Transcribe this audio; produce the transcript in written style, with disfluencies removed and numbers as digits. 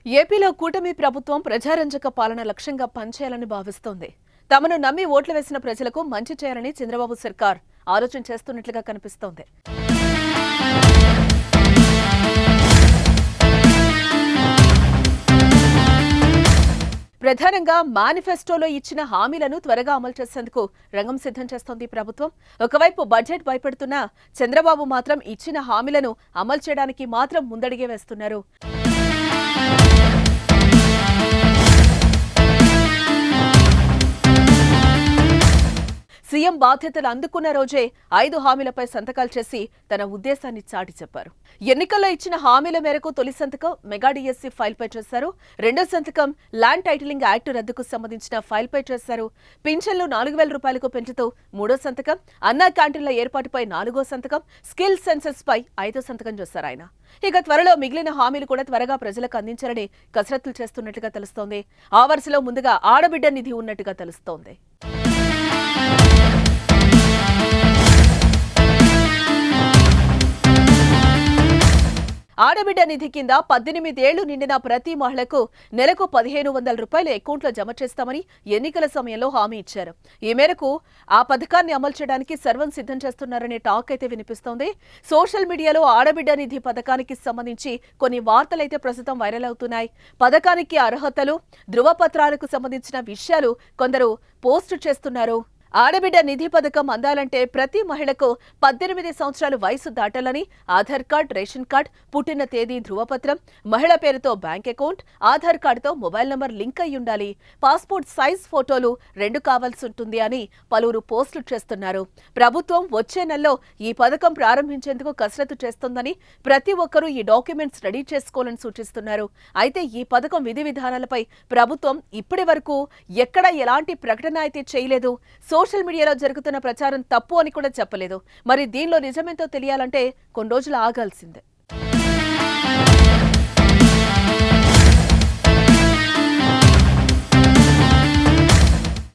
ఏపీలో కూటమి ప్రభుత్వం ప్రజారంజక పాలన లక్ష్యంగా పనిచేయాలని భావిస్తోంది. తమను నమ్మి ఓట్లు వేసిన ప్రజలకు మంచి చేయాలని చంద్రబాబు సర్కార్ ఆలోచన చేస్తున్నట్లుగా కనిపిస్తోంది. ప్రధానంగా మేనిఫెస్టోలో ఇచ్చిన హామీలను త్వరగా అమలు చేసేందుకు రంగం సిద్ధం చేస్తోంది ప్రభుత్వం. ఒకవైపు బడ్జెట్ భయపెడుతున్నా చంద్రబాబు మాత్రం ఇచ్చిన హామీలను అమలు చేయడానికి మాత్రం ముందడిగే వేస్తున్నారు. సీఎం బాధ్యతలు అందుకున్న రోజే 5 హామీలపై సంతకాలు చేసి తన ఉద్దేశాన్ని చాటి చెప్పారు. ఎన్నికల్లో ఇచ్చిన హామీల మేరకు తొలి సంతకం మెగా డిఎస్సీ ఫైల్పై చేశారు. రెండో సంతకం ల్యాండ్ టైటిలింగ్ యాక్ట్ రద్దుకు సంబంధించిన ఫైల్పై చేశారు. పింఛన్లు 4,000 రూపాయలకు పెంచుతూ మూడో సంతకం, అన్నా క్యాంటీన్ల ఏర్పాటుపై 4గో సంతకం, స్కిల్ సెన్సెస్ పై 5వ సంతకం చేశారు ఆయన. ఇక త్వరలో మిగిలిన హామీలు కూడా త్వరగా ప్రజలకు అందించాలని కసరత్తులు చేస్తున్నట్లుగా తెలుస్తోంది. ఆ వరుసలో ముందుగా ఆడబిడ్డ నిధి ఉన్నట్టుగా తెలుస్తోంది. ఆడబిడ్డ నిధి కింద 18 ఏళ్లు నిండిన ప్రతి మహిళకు నెలకు 1,500 రూపాయలు అకౌంట్లో జమ చేస్తామని ఎన్నికల సమయంలో హామీ ఇచ్చారు. ఈ మేరకు ఆ పథకాన్ని అమలు చేయడానికి సర్వం సిద్ధం చేస్తున్నారనే టాక్ అయితే వినిపిస్తోంది. సోషల్ మీడియాలో ఆడబిడ్డ నిధి పథకానికి సంబంధించి కొన్ని వార్తలైతే ప్రస్తుతం వైరల్ అవుతున్నాయి. పథకానికి అర్హతలు, ధృవపత్రాలకు సంబంధించిన విషయాలు కొందరు పోస్టు చేస్తున్నారు. ఆడబిడ్డ నిధి పథకం అందాలంటే ప్రతి మహిళకు 18 సంవత్సరాలు వయసు దాటాలని, ఆధార్ కార్డ్, రేషన్ కార్డ్, పుట్టిన తేదీ, ధృవపత్రం, మహిళ పేరుతో బ్యాంక్ అకౌంట్, ఆధార్ కార్డుతో మొబైల్ నంబర్ లింక్ అయి ఉండాలి, పాస్పోర్ట్ సైజ్ ఫోటోలు 2 కావాల్సి ఉంటుంది అని పలువురు పోస్టులు చేస్తున్నారు. ప్రభుత్వం వచ్చే నెలలో ఈ పథకం ప్రారంభించేందుకు కసరత్తు చేస్తోందని, ప్రతి ఒక్కరూ ఈ డాక్యుమెంట్స్ రెడీ చేసుకోవాలని సూచిస్తున్నారు. అయితే ఈ పథకం విధి విధానాలపై ప్రభుత్వం ఇప్పటి వరకు ఎక్కడ ఎలాంటి ప్రకటన అయితే చేయలేదు. సోషల్ మీడియాలో జరుగుతున్న ప్రచారం తప్పు అని కూడా చెప్పలేదు. మరి దీనిలో నిజమేంతో తెలియాలంటే కొన్ని రోజులు ఆగాల్సిందే.